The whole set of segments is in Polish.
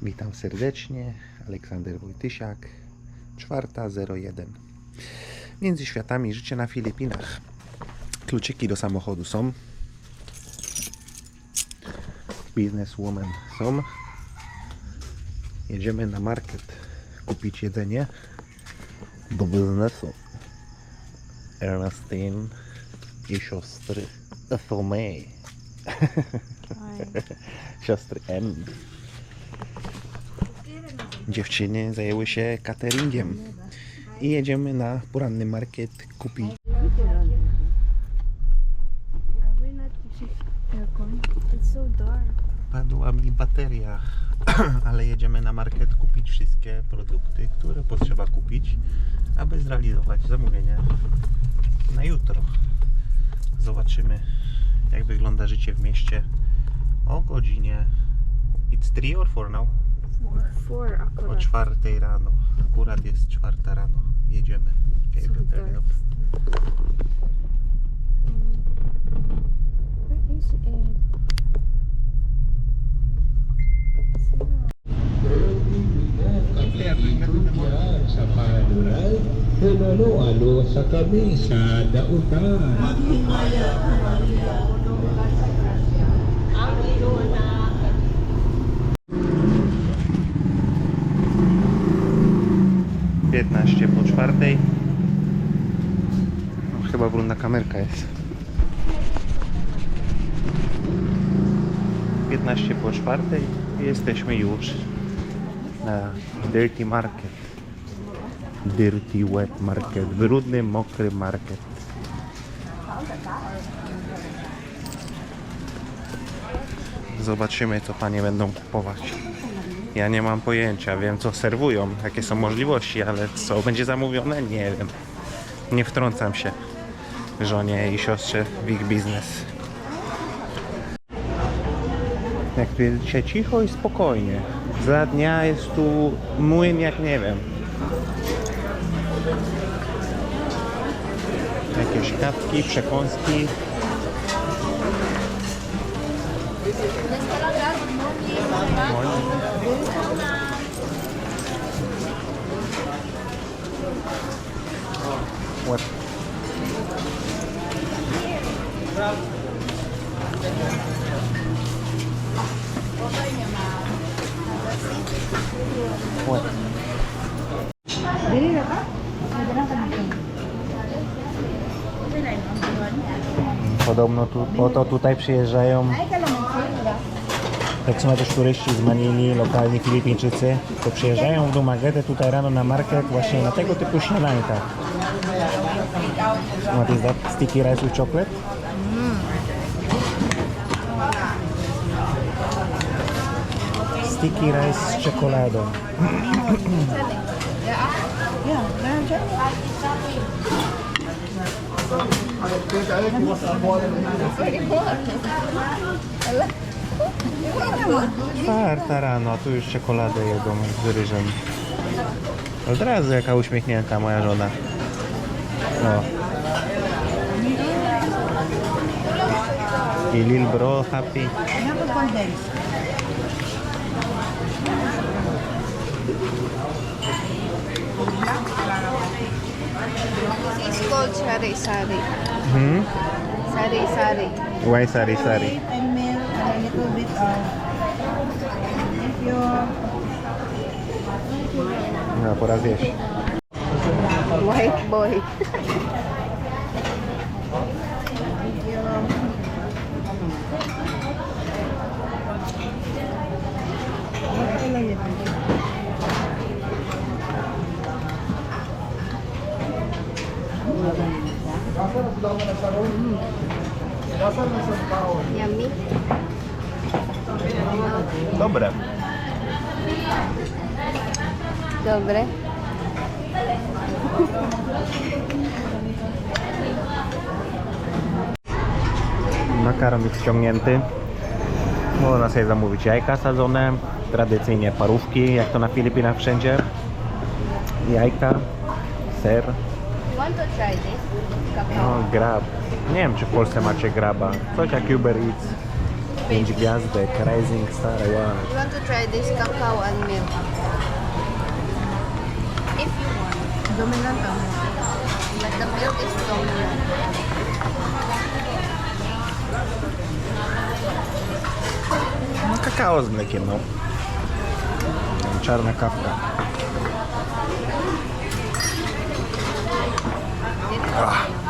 Witam serdecznie, Aleksander Wojtysiak, 4:01. Między światami życie na Filipinach. Kluczyki do samochodu są. Bizneswoman są. Jedziemy na market kupić jedzenie do biznesu. Ernestine i siostry Thomay. Siostry M. Dziewczyny zajęły się cateringiem i jedziemy na poranny market kupić. Padła mi bateria, ale jedziemy na market kupić wszystkie produkty, które potrzeba kupić, aby zrealizować zamówienie na jutro. Zobaczymy, jak wygląda życie w mieście o godzinie. It's 3 or 4 now? 4 akurat. O 4 rano. Akurat jest 4 rano. Jedziemy. Okay, So turn it dark. off. Where is it? Sa panural, hinalo-alo sa kami sa dautan. Piętnaście po 4. No, chyba brudna kamerka jest. 15 po 4 i jesteśmy już na Dirty Market. Dirty Wet Market. Brudny, mokry market. Zobaczymy, co panie będą kupować. Ja nie mam pojęcia, wiem co serwują, jakie są możliwości, ale co będzie zamówione, nie wiem. Nie wtrącam się żonie i siostrze w ich biznes. Jak tu jest dzisiaj cicho i spokojnie. Za dnia jest tu młyn jak nie wiem. Jakieś kawki, przekąski. What? What? Podobno tu, oto tutaj przyjeżdżają tak samo też turyści z Manili, lokalni Filipińczycy, to przyjeżdżają w Dumaguete tutaj rano na market właśnie na tego typu śniadanka. What is that? Sticky rice with chocolate? Sticky rice z czekoladą. Czwarta rano, tu już czekoladę jedzą z ryżem. Od razu jaka uśmiechnięta moja żona. No. I Lil Bro happy. It's called sari-sari. Hmm? Sari-sari. Why sari sari? And milk and a little bit of pure. No, pora zjeść. White boy. Yummy. Dobre. Dobre. Makaron jest ściągnięty. Można sobie zamówić jajka sadzone, tradycyjnie parówki, jak to na Filipinach wszędzie. Jajka, ser, Want to try this? no grab. Nie wiem, czy w Polsce macie graba. Coś jak Uber Eats. 5 gwiazdek, Rising Star, wow. You want to try this cacao and milk? If you want. Dominant ang. But the milk is dominant. No kakao z mlekiem, no. Czarna kawka.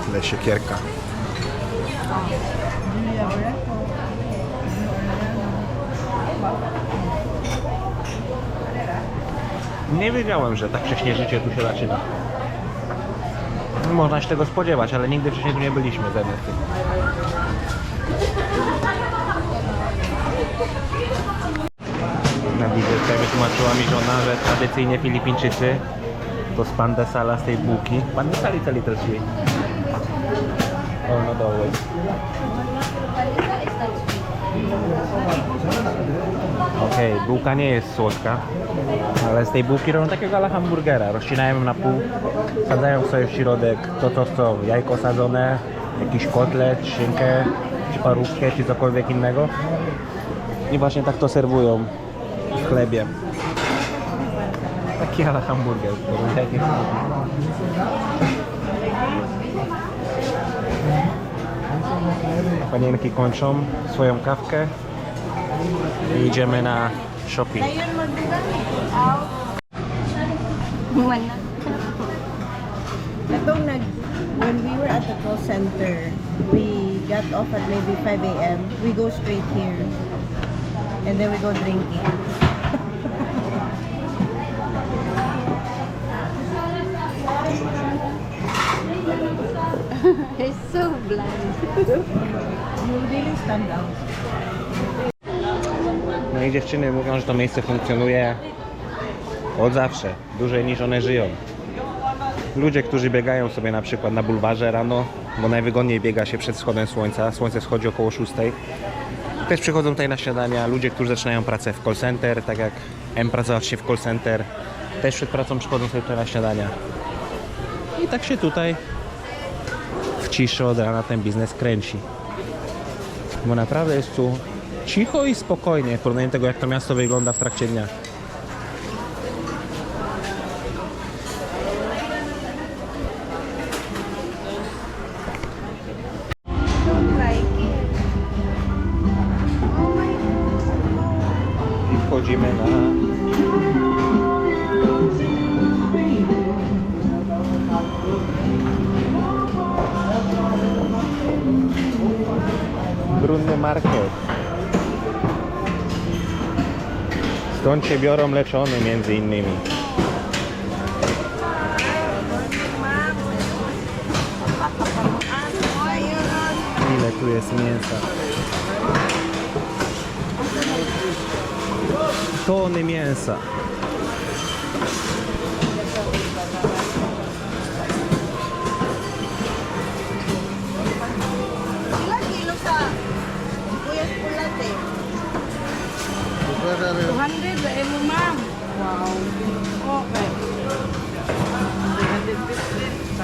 Ale siekierka. Nie wiedziałem, że tak wcześnie życie tu się zaczyna. Można się tego spodziewać, ale nigdy wcześniej tu nie byliśmy z Ernestem. Na wizytę wytłumaczyła mi żona, że tradycyjnie Filipińczycy to z pan de sala z tej bułki. Pan de sali cali też jej. O, no doły. Okej, bułka nie jest słodka, ale z tej bułki robią takiego ala hamburgera. Rozcinają ją na pół, sadzają sobie w środek to co chcą. Jajko sadzone, jakiś kotlet, szynkę, czy parówkę, czy cokolwiek innego. I właśnie tak to serwują w chlebie. Taki ala hamburger, który tak nie chcę. Panienki kończą swoją kawkę i idziemy na shopping. Wala. When we were at the call center, we got off at maybe 5 a.m. We go straight here. And then we go drinking. He's so blind. You really stand out. No i dziewczyny mówią, że to miejsce funkcjonuje od zawsze, dłużej niż one żyją. Ludzie, którzy biegają sobie na przykład na bulwarze rano, bo najwygodniej biega się przed wschodem słońca, słońce schodzi około 6. Też przychodzą tutaj na śniadania ludzie, którzy zaczynają pracę w call center, tak jak pracował się w call center, też przed pracą przychodzą sobie tutaj na śniadania. I tak się tutaj w ciszy od rana ten biznes kręci. Bo naprawdę jest tu cicho i spokojnie w porównaniu do tego, jak to miasto wygląda w trakcie dnia. I wchodzimy na brudny market. Stąd się biorą leczony między innymi. Ile tu jest mięsa? Tony mięsa. Ilang kilo sa Kuyas Pulate? 200 ba mo, ma'am? Wow. Okay. 350.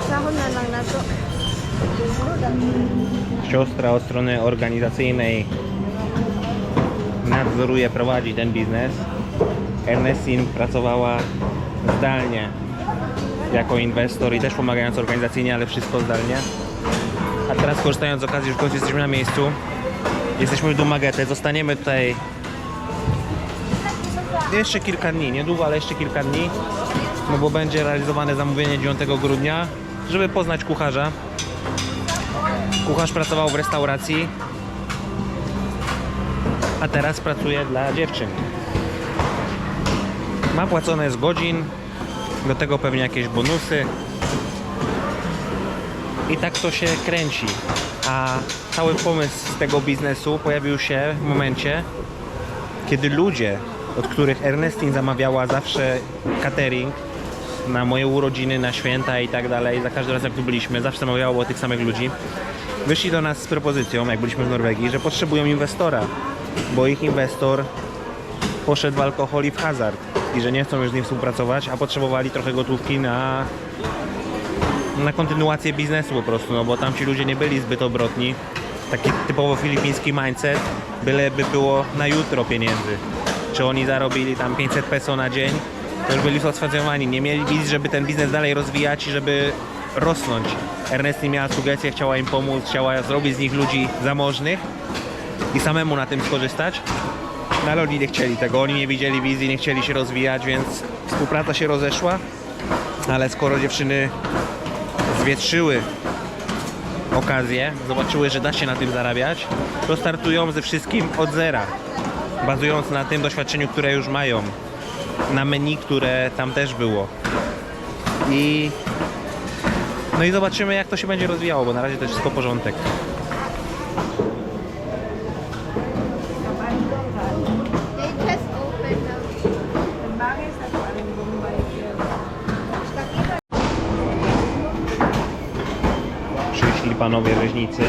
Sahod na lang na to. Siostra od strony organizacyjnej nadzoruje, prowadzi ten biznes. Ernestin pracowała zdalnie jako inwestor i też pomagając organizacyjnie, ale wszystko zdalnie. A teraz, korzystając z okazji, że w końcu jesteśmy na miejscu, jesteśmy w Dumaguete, zostaniemy tutaj jeszcze kilka dni, niedługo, ale jeszcze kilka dni, no bo będzie realizowane zamówienie 9 grudnia, żeby poznać kucharza. Kucharz pracował w restauracji, a teraz pracuje dla dziewczyn. Ma płacone z godzin, do tego pewnie jakieś bonusy. I tak to się kręci. A cały pomysł z tego biznesu pojawił się w momencie, kiedy ludzie, od których Ernestin zamawiała zawsze catering na moje urodziny, na święta i tak dalej, za każdym razem jak tu byliśmy, zawsze zamawiało od tych samych ludzi, wyszli do nas z propozycją, jak byliśmy w Norwegii, że potrzebują inwestora, bo ich inwestor poszedł w alkohol i w hazard i że nie chcą już z nim współpracować, a potrzebowali trochę gotówki na kontynuację biznesu po prostu, no bo tam ci ludzie nie byli zbyt obrotni. Taki typowo filipiński mindset, byleby było na jutro pieniędzy. Czy oni zarobili tam 500 peso na dzień, to już byli usatysfakcjonowani. Nie mieli wizji, żeby ten biznes dalej rozwijać i żeby rosnąć. Ernestine miała sugestię, chciała im pomóc, chciała zrobić z nich ludzi zamożnych i samemu na tym skorzystać. No ale oni nie chcieli tego, oni nie widzieli wizji, nie chcieli się rozwijać, więc współpraca się rozeszła. Ale skoro dziewczyny zwietrzyły okazję, zobaczyły, że da się na tym zarabiać, to startują ze wszystkim od zera, bazując na tym doświadczeniu, które już mają, na menu, które tam też było. No i zobaczymy, jak to się będzie rozwijało, bo na razie to jest wszystko porządek. They just opened up. Przyszli panowie rzeźnicy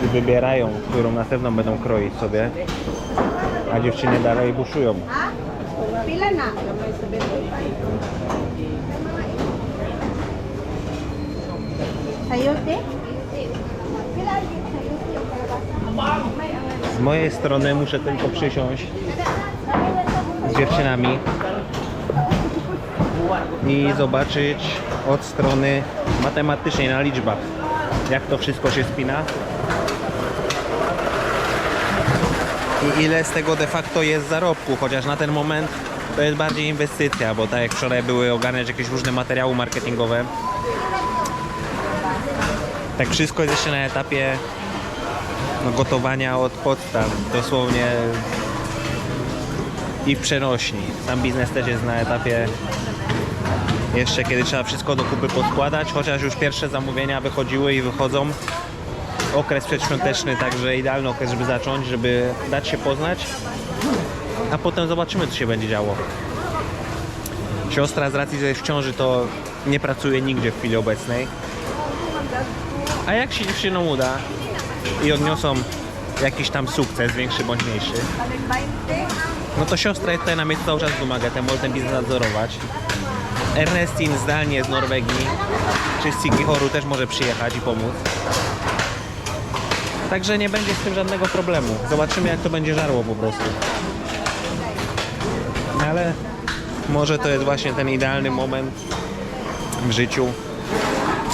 i wybierają, którą następną będą kroić sobie, a dziewczyny dalej buszują. Pila na? Sayote? Z mojej strony muszę tylko przysiąść z dziewczynami i zobaczyć od strony matematycznej na liczbach, jak to wszystko się spina i ile z tego de facto jest zarobku, chociaż na ten moment to jest bardziej inwestycja, bo tak jak wczoraj były ogarniać jakieś różne materiały marketingowe, tak wszystko jest jeszcze na etapie gotowania od podstaw, dosłownie i w przenośni. Sam biznes też jest na etapie jeszcze, kiedy trzeba wszystko do kupy poskładać, chociaż już pierwsze zamówienia wychodziły i wychodzą. Okres przedświąteczny, także idealny okres, żeby zacząć, żeby dać się poznać, a potem zobaczymy, co się będzie działo. Siostra z racji, że jest w ciąży, to nie pracuje nigdzie w chwili obecnej. A jak się dziewczynom uda i odniosą jakiś tam sukces, większy bądź mniejszy, no to siostra jest tutaj na miejscu cały czas pomaga, może ten biznes nadzorować. Ernestine zdalnie z Norwegii czy z Sigihoru też może przyjechać i pomóc. Także nie będzie z tym żadnego problemu. Zobaczymy, jak to będzie żarło po prostu. Ale może to jest właśnie ten idealny moment w życiu,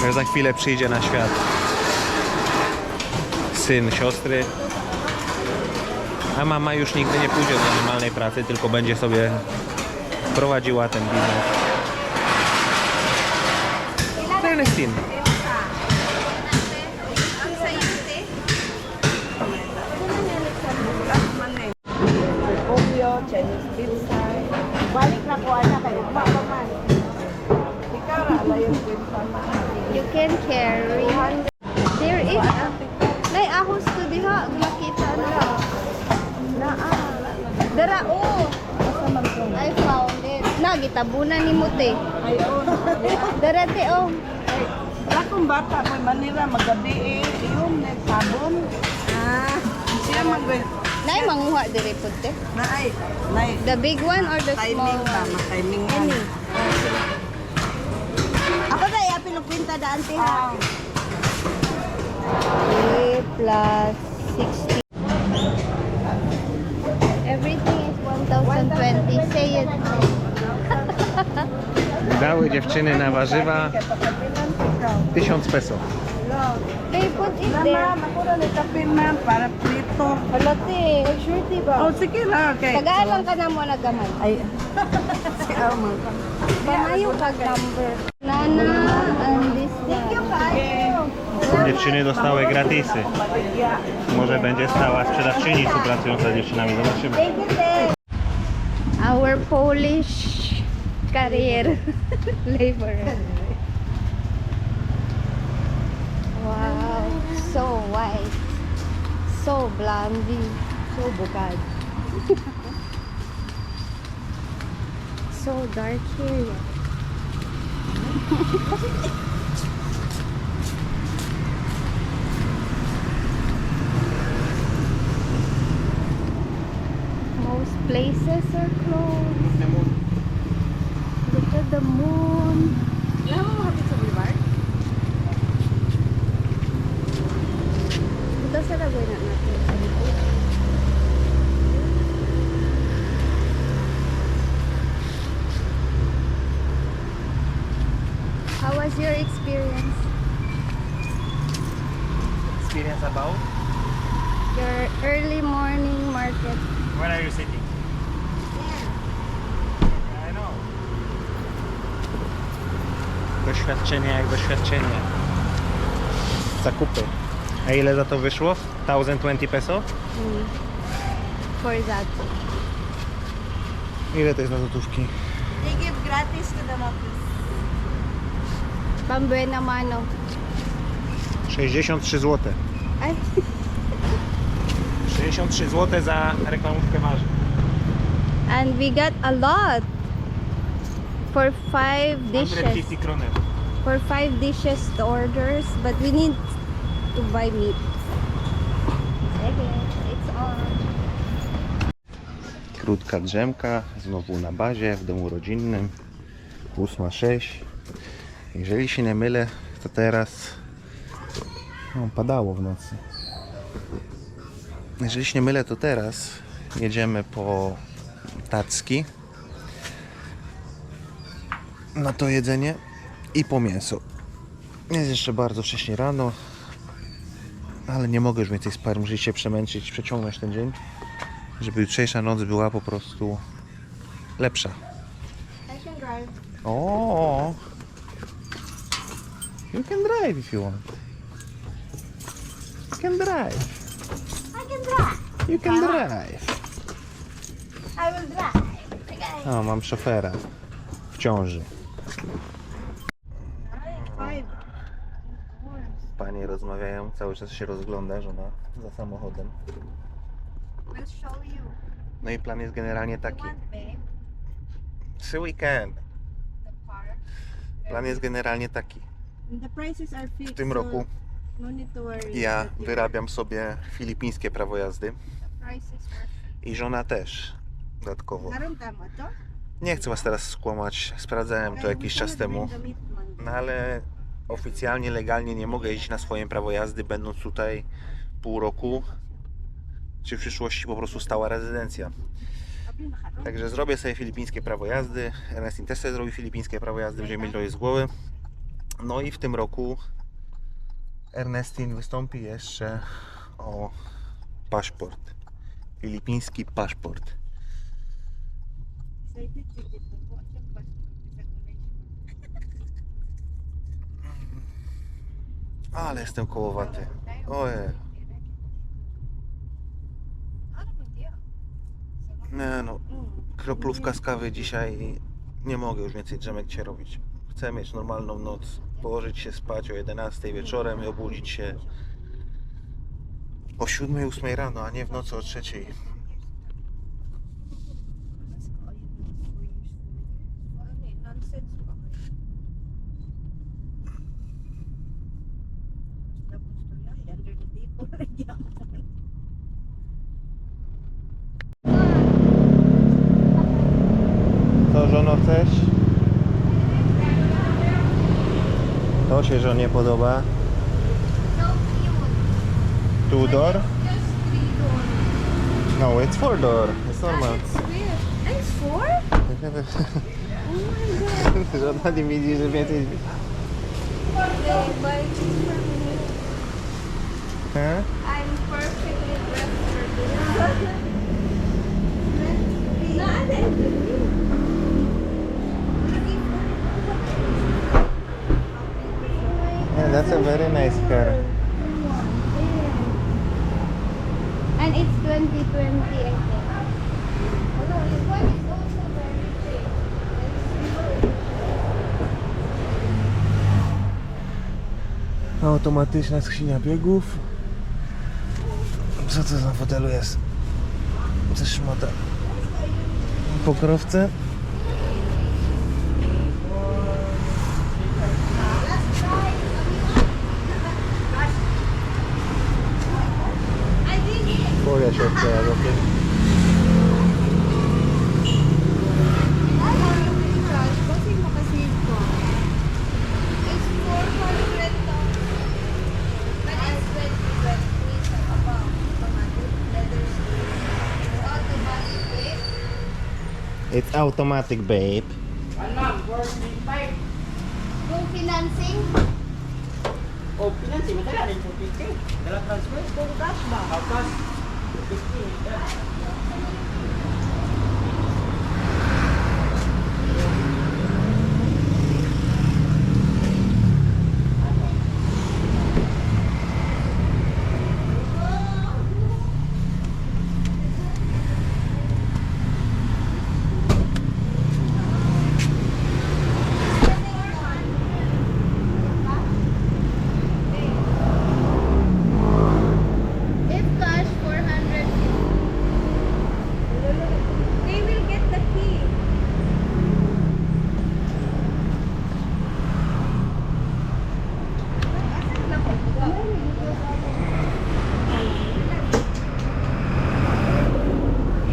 że za chwilę przyjdzie na świat syn siostry, a mama już nigdy nie pójdzie do normalnej pracy, tylko będzie sobie prowadziła ten biznes. Ernestine. Chinese pizza. Balik na ko ana kay ugma pa man. Ikaw ra ala yung pizza. You can carry. There is a... Nay, ahos to diha. Makita na. Dara, oh. I found it. Gitabunan ni mo, te. Ayon. Dara, te, oh. Akong bata ko Manila magabi yung sabon. Ah. Siya mag Nay, manguha diri po, te. Nay. The big one or the small Timing ba? one? Timing Any. Ako na yapin og kwenta daan ti ha. 3 plus 60. Everything is 1,020. Say it. Dały dziewczyny na warzywa 1000 peso. They put it there. Ma'am, ako na nagkapin ma'am para prito. Hala, te. Sure, te ba? Oh, sige na. Okay. Tagaan lang ka na mo nagaman. Ay. Si Alma. Pamayo kag number. Nana and this one. Dziewczyny dostały gratisy. Może będzie stała sprzedawczyni współpracująca z dziewczynami. Zobaczymy. Take it there. Our Polish career laborer. Wow, so white, so blondie, so bukad. So dark here. places are closed. Look at the moon. Ito sa lagay na natin. How was your experience? Experience about? Your early morning market? Where are you sitting? I know. Doświadczenie jak doświadczenie. Zakupy. A ile za to wyszło? 1020 peso? For that. Ile to jest na złotówki? They give gratis to the monkeys. Pambuena mano. 63 zł. Ay, 63 zł za reklamówkę marzy. and we got a lot. For 5 dishes. 150 kroner. For 5 dishes to orders, but we need to buy meat. Okay, it's on. Krótka drzemka, znowu na bazie, w domu rodzinnym. 8:06. Jeżeli się nie mylę, to teraz padało w nocy. Jeżeli się nie mylę, to teraz jedziemy po tacki na to jedzenie i po mięso. Jest jeszcze bardzo wcześnie rano, ale nie mogę już więcej spać, muszę się przemęczyć, przeciągnąć ten dzień, żeby jutrzejsza noc była po prostu lepsza. I can drive. Oh, you can drive if you want. You can drive. I can drive. You can drive. I will drive. Okay. O, mam szofera w ciąży. Panie rozmawiają, cały czas się rozgląda żona za samochodem. We'll show you. No i plan jest generalnie taki. Babe, Trzy weekend. the park. Plan jest generalnie taki. The prices are fixed. W tym roku no need to worry. ja wyrabiam sobie filipińskie prawo jazdy Prices are. i żona też dodatkowo. Karon tama to? Nie chcę was teraz skłamać, sprawdzałem to jakiś czas temu, no ale oficjalnie, legalnie nie mogę jeździć na swoim prawo jazdy, będąc tutaj pół roku, czy w przyszłości po prostu stała rezydencja. Także zrobię sobie filipińskie prawo jazdy, Ernestin też sobie zrobi filipińskie prawo jazdy, będziemy mieli to z głowy. No i w tym roku Ernestin wystąpi jeszcze o paszport, filipiński paszport. Ale jestem kołowaty. Ojej. Nie no, kroplówka z kawy dzisiaj. Nie mogę już więcej drzemek dzisiaj robić. Chcę mieć normalną noc, położyć się spać o 11 wieczorem i obudzić się o 7-8 rano, a nie w nocy o 3. Co, żono, chcesz? To się żonie podoba. So cute. Two door? Just 3 doors. No, it's 4 door. It's normal. It's weird. It's 4? Oh my god. Żona nie widzi, że więcej... Okay, but it's for me. He? I'm perfectly dressed for this. No, I didn't. Yeah, that's a very nice car. And it's 2020, I think. Although this one is also very cheap. Automatyczna skrzynia biegów. Co to za fotelu jest? Ze szmota. Pokrowce. Folia się otwiera. Automatic, babe. Yung financing, O, pinansi, madala rin po 50. Dala transfer. Kung cash ba? Tapos, 50. if cash 400, they will get the key.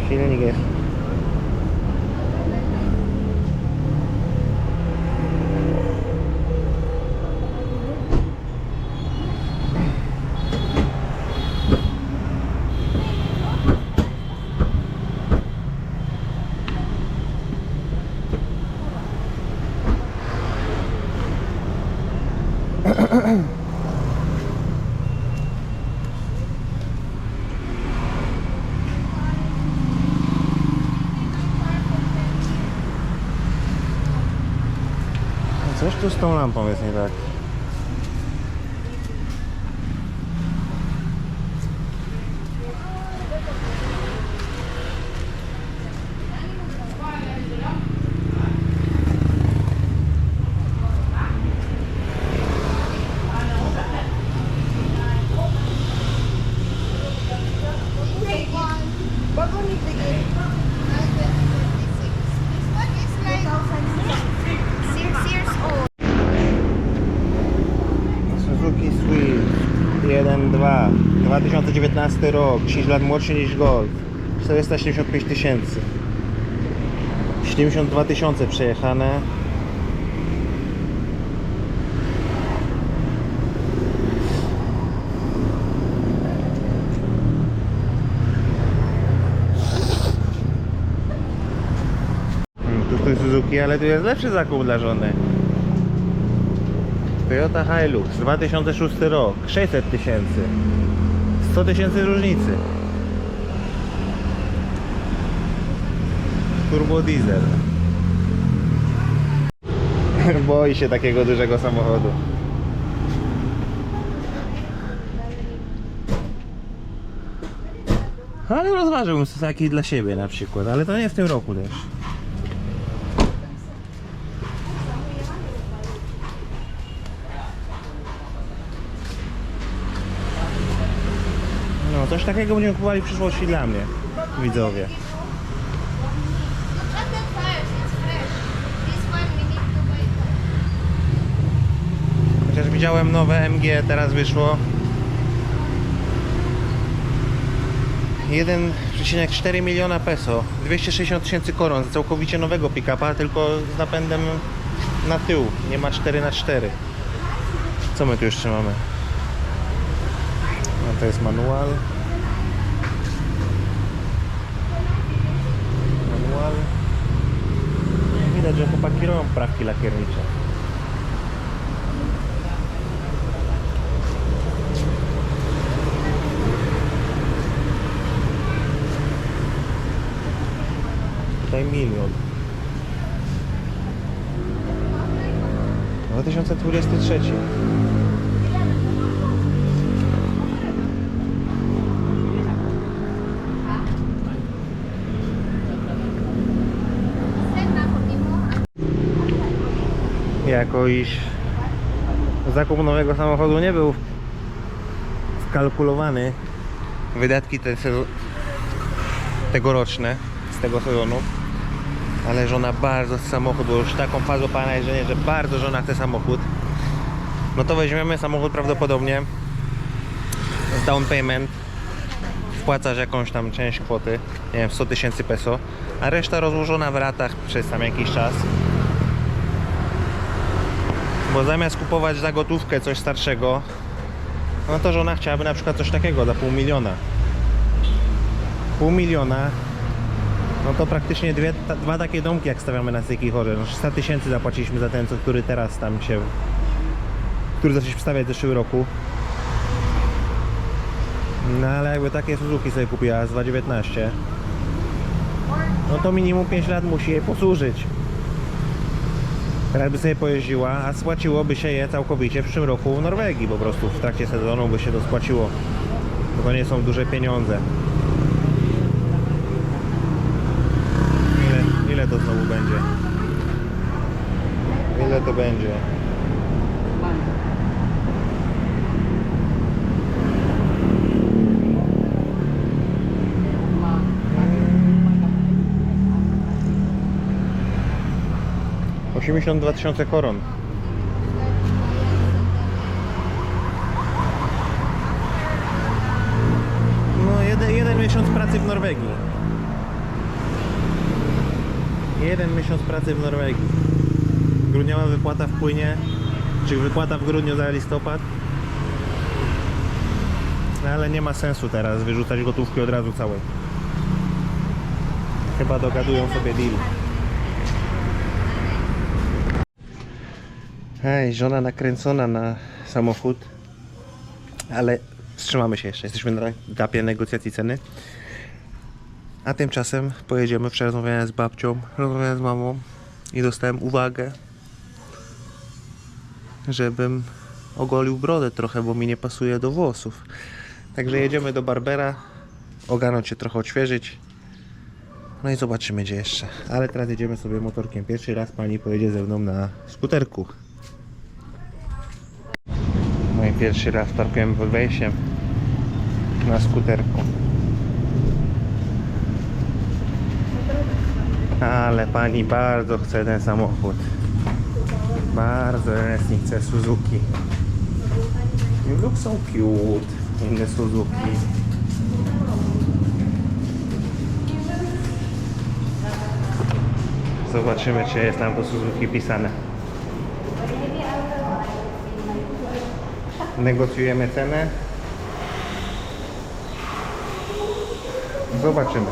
Silnik jest. Coś tu z tą lampą jest nie tak. Bago ni tigil. This one is like 6 years old. Suzuki Swift 1.2 2019 rok, 10 lat młodszy niż Golf, 475 tysięcy, 72 tysiące przejechane. Tu stoi Suzuki, ale tu jest lepszy zakup dla żony. Toyota Hilux, 2006 rok, 600 tysięcy, 100 tysięcy różnicy. Turbo diesel. Boi się takiego dużego samochodu. Ale rozważyłbym sobie taki dla siebie na przykład, ale to nie w tym roku też. No, coś takiego będziemy kupowali w przyszłości dla mnie, widzowie. Look at the tires, it's fresh. This one we need to buy that. Chociaż widziałem nowe MG, teraz wyszło 1,4 miliona peso, 260 tysięcy koron za całkowicie nowego pick-upa, tylko z napędem na tył, nie ma 4x4. Co my tu jeszcze mamy? No to jest manual. Manual. Widać, że chłopaki robią prawki lakiernicze. Tutaj 1 milion. 2023. Jako iż zakup nowego samochodu nie był wkalkulowany, wydatki tegoroczne z tego sezonu, ale żona bardzo chce samochód, bo już taką fazą pana jeżdżenia, że bardzo żona chce samochód, no to weźmiemy samochód prawdopodobnie z down payment, wpłacasz jakąś tam część kwoty, nie wiem, 100 tysięcy peso, a reszta rozłożona w ratach przez tam jakiś czas. Bo zamiast kupować za gotówkę coś starszego, no to żona chciałaby na przykład coś takiego za 500 000. 500 000 No to praktycznie dwa takie domki jak stawiamy na Sykichorze. No 300 000 zapłaciliśmy za ten, który teraz tam się... który zaczęliśmy stawiać w zeszłym roku. No ale jakby takie Suzuki sobie kupiła z 2.19, no to minimum 5 lat musi jej posłużyć. Teraz by sobie pojeździła, a spłaciłoby się je całkowicie w przyszłym roku w Norwegii po prostu. W trakcie sezonu by się to spłaciło. Bo to nie są duże pieniądze. Ile to znowu będzie? Ile to będzie? $82,000 koron. No jeden miesiąc pracy w Norwegii. Jeden miesiąc pracy w Norwegii. Grudniowa wypłata wpłynie, czy wypłata w grudniu za listopad. No ale nie ma sensu teraz wyrzucać gotówki od razu całej. Chyba dogadują sobie deal. Hej, żona nakręcona na samochód, ale wstrzymamy się jeszcze, jesteśmy na etapie negocjacji ceny. A tymczasem pojedziemy, wczoraj rozmawiałem z babcią, rozmawiałem z mamą i dostałem uwagę, żebym ogolił brodę trochę, bo mi nie pasuje do włosów. Także jedziemy do barbera, ogarnąć się trochę, odświeżyć. No i zobaczymy gdzie jeszcze. Ale teraz jedziemy sobie motorkiem. Pierwszy raz pani pojedzie ze mną na skuterku. No i pierwszy raz parkujemy pod wejściem na skuterku. Ale pani bardzo chce ten samochód. Bardzo chce Suzuki. You look so cute in the Suzuki. Zobaczymy czy jest nam to Suzuki pisane. Negocjujemy cenę. Zobaczymy.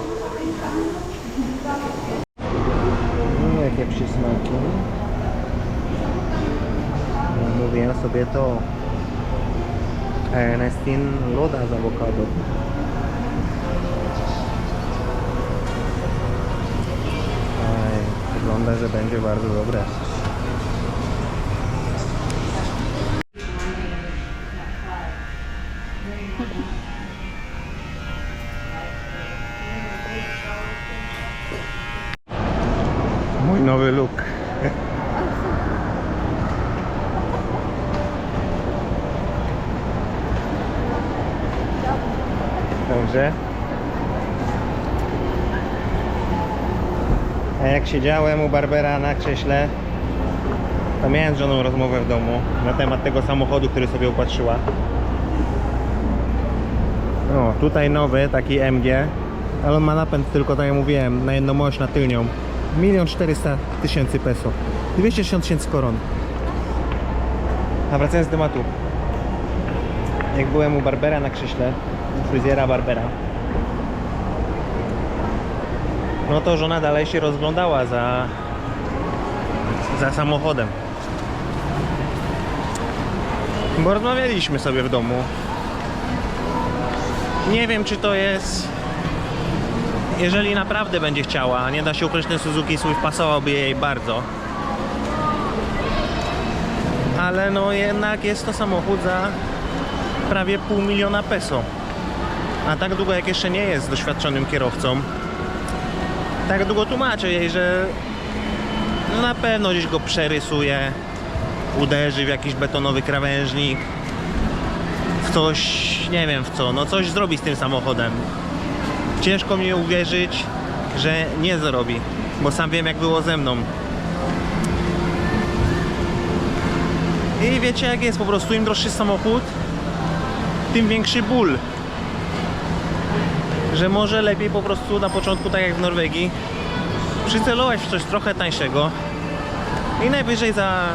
Jakie przysmaki. Mówiłem sobie to. Ernestin loda z awokado. Wygląda, że będzie bardzo dobre. Mój nowy look. Dobrze. A jak siedziałem u barbera na krześle, to miałem z żoną rozmowę w domu na temat tego samochodu, który sobie upatrzyła. O, tutaj nowy, taki MG, ale on ma napęd tylko, tak jak mówiłem, na jedną oś, na tylnią. 1 400 000 peso. 260 000 koron. A wracając do tematu. Jak byłem u barbera na krześle, u fryzjera barbera, no to żona dalej się rozglądała za samochodem. Bo rozmawialiśmy sobie w domu. Nie wiem czy to jest... Jeżeli naprawdę będzie chciała, nie da się ukryć, ten Suzuki swój pasowałby jej bardzo. Ale no jednak jest to samochód za prawie $500 000 peso. A tak długo jak jeszcze nie jest doświadczonym kierowcą, tak długo tłumaczę jej, że no na pewno gdzieś go przerysuje, uderzy w jakiś betonowy krawężnik, w coś, nie wiem w co, no coś zrobi z tym samochodem. Ciężko mi uwierzyć, że nie zrobi, bo sam wiem jak było ze mną. I wiecie jak jest, po prostu im droższy samochód, tym większy ból. Że może lepiej po prostu na początku, tak jak w Norwegii, przycelować w coś trochę tańszego i najwyżej za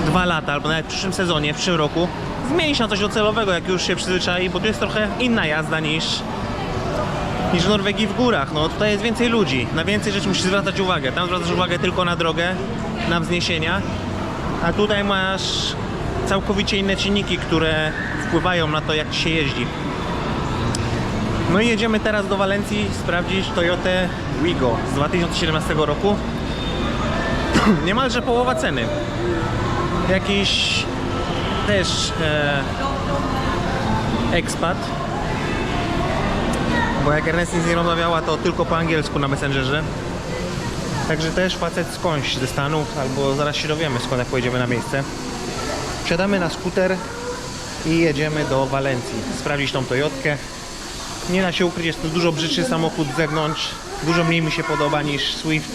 2 lata, albo nawet w przyszłym sezonie, w przyszłym roku zmienić na coś docelowego, jak już się przyzwyczai, bo to jest trochę inna jazda niż w Norwegii w górach. No tutaj jest więcej ludzi, na więcej rzeczy musisz zwracać uwagę. Tam zwracasz uwagę tylko na drogę, na wzniesienia, a tutaj masz całkowicie inne czynniki, które wpływają na to, jak ci się jeździ. No i jedziemy teraz do Walencji sprawdzić Toyotę Wigo z 2017 roku. Niemalże połowa ceny. Jakiś też ekspat. Bo jak Ernest nic nie rozmawiała, to tylko po angielsku na Messengerze. Także też facet skądś ze Stanów, albo zaraz się dowiemy skąd, jak pojedziemy na miejsce. Wsiadamy na skuter i jedziemy do Walencji. Sprawdzić tą Toyotkę. Nie da się ukryć, jest to dużo brzydszy samochód z zewnątrz. Dużo mniej mi się podoba niż Swift.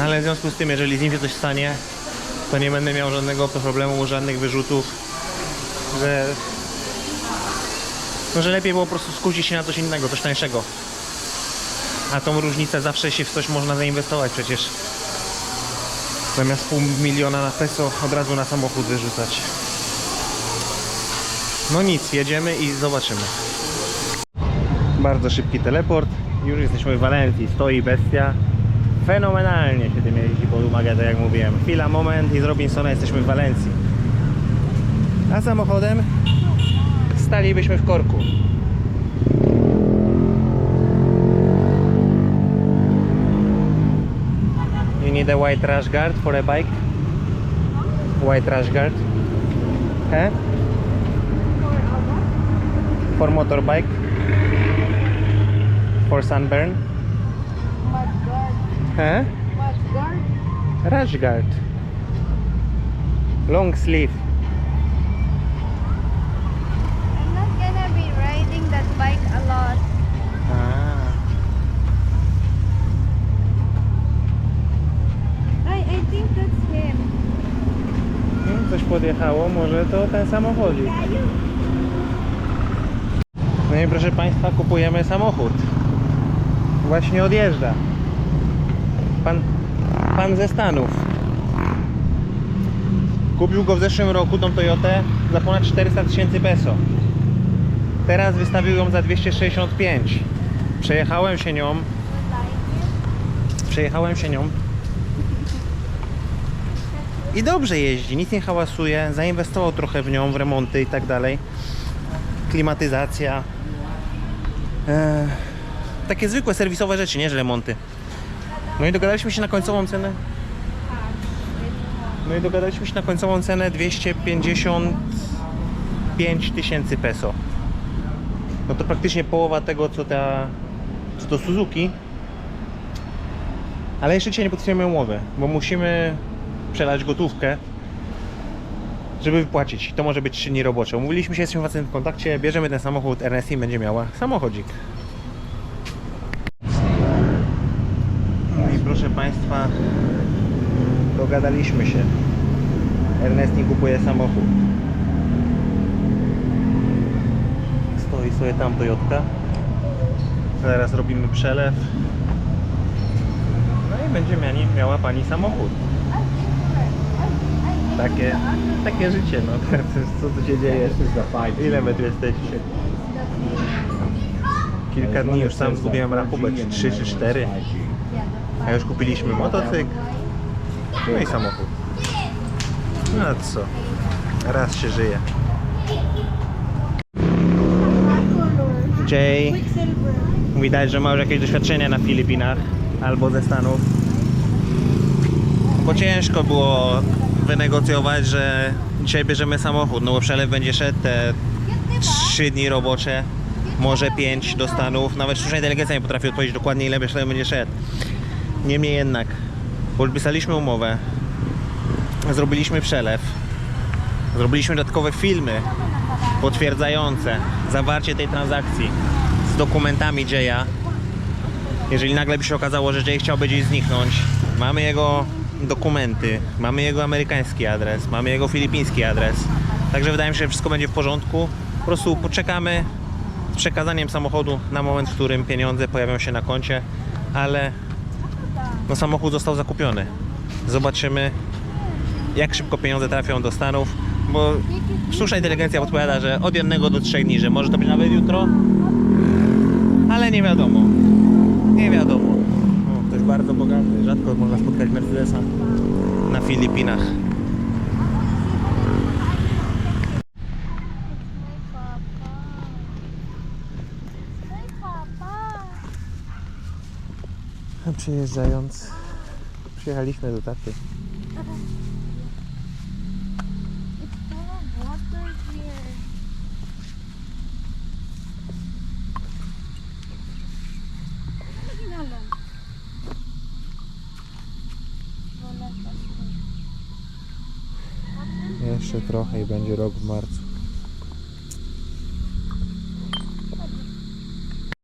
Ale w związku z tym, jeżeli z nim się coś stanie, to nie będę miał żadnego problemu, żadnych wyrzutów. Że lepiej było po prostu skusić się na coś innego, coś tańszego. A tą różnicę zawsze się w coś można zainwestować przecież. Zamiast $500 000 na peso od razu na samochód wyrzucać. No nic, jedziemy i zobaczymy. Bardzo szybki teleport. Już jesteśmy w Walencji. Stoi bestia. Fenomenalnie się tym jeździ pod uwagę, tak jak mówiłem. Chwila, moment i z Robinsona jesteśmy w Walencji. A samochodem stalibyśmy w korku. You need a white rash guard for a bike? White rash guard? Huh? For motorbike? For sunburn? Huh? Rash guard. Long sleeve. I'm not gonna be riding that bike a lot. I think that's him. Coś podjechało, może to ten samochodzik. No i proszę Państwa, kupujemy samochód. Właśnie odjeżdża. Pan ze Stanów. Kupił go w zeszłym roku, tą Toyotę, za ponad 400 000 peso. Teraz wystawił ją za 265. Przejechałem się nią. I dobrze jeździ, nic nie hałasuje. Zainwestował trochę w nią, w remonty i tak dalej. Klimatyzacja. Takie zwykłe serwisowe rzeczy, nie że remonty. No i dogadaliśmy się na końcową cenę. 255 000 peso. No to praktycznie połowa tego, co to Suzuki. Ale jeszcze dzisiaj nie podpisujemy umowy, bo musimy przelać gotówkę, żeby wypłacić. To może być 3 dni robocze. Umówiliśmy się, jesteśmy w kontakcie, bierzemy ten samochód, Ernestine będzie miała samochodzik. No i proszę Państwa, dogadaliśmy się. Ernestine kupuje samochód. Stoi sobie tam Toyotka. Zaraz robimy przelew. No i będzie miała Pani samochód. Takie życie, no. Co tu się dzieje? Ile my tu jesteście? Kilka dni już sam zgubiłem rachubę, 3 czy 4. A już kupiliśmy motocykl. No i samochód. No a co? Raz się żyje. Jay, widać, że ma już jakieś doświadczenie na Filipinach albo ze Stanów. Bo ciężko było wynegocjować, że dzisiaj bierzemy samochód, no bo przelew będzie szedł te 3 dni robocze, może 5 do Stanów. Nawet sztuczna inteligencja nie potrafi odpowiedzieć dokładnie, ile przelew będzie szedł. Niemniej jednak podpisaliśmy umowę, zrobiliśmy przelew, zrobiliśmy dodatkowe filmy potwierdzające zawarcie tej transakcji z dokumentami Jaya. Jeżeli nagle by się okazało, że Jay chciałby gdzieś zniknąć, mamy jego dokumenty, mamy jego amerykański adres, mamy jego filipiński adres. Także wydaje mi się, że wszystko będzie w porządku. Po prostu poczekamy z przekazaniem samochodu na moment, w którym pieniądze pojawią się na koncie, ale no, samochód został zakupiony. Zobaczymy, jak szybko pieniądze trafią do Stanów, bo sztuczna inteligencja podpowiada, że od 1 do 3 dni, że może to być nawet jutro, Ale nie wiadomo. Nie wiadomo. O, ktoś bardzo bogaty. Rzadko można spotkać Mercedesa na Filipinach. Przyjeżdżając, przyjechaliśmy do taty. Jeszcze trochę i będzie rok w marcu.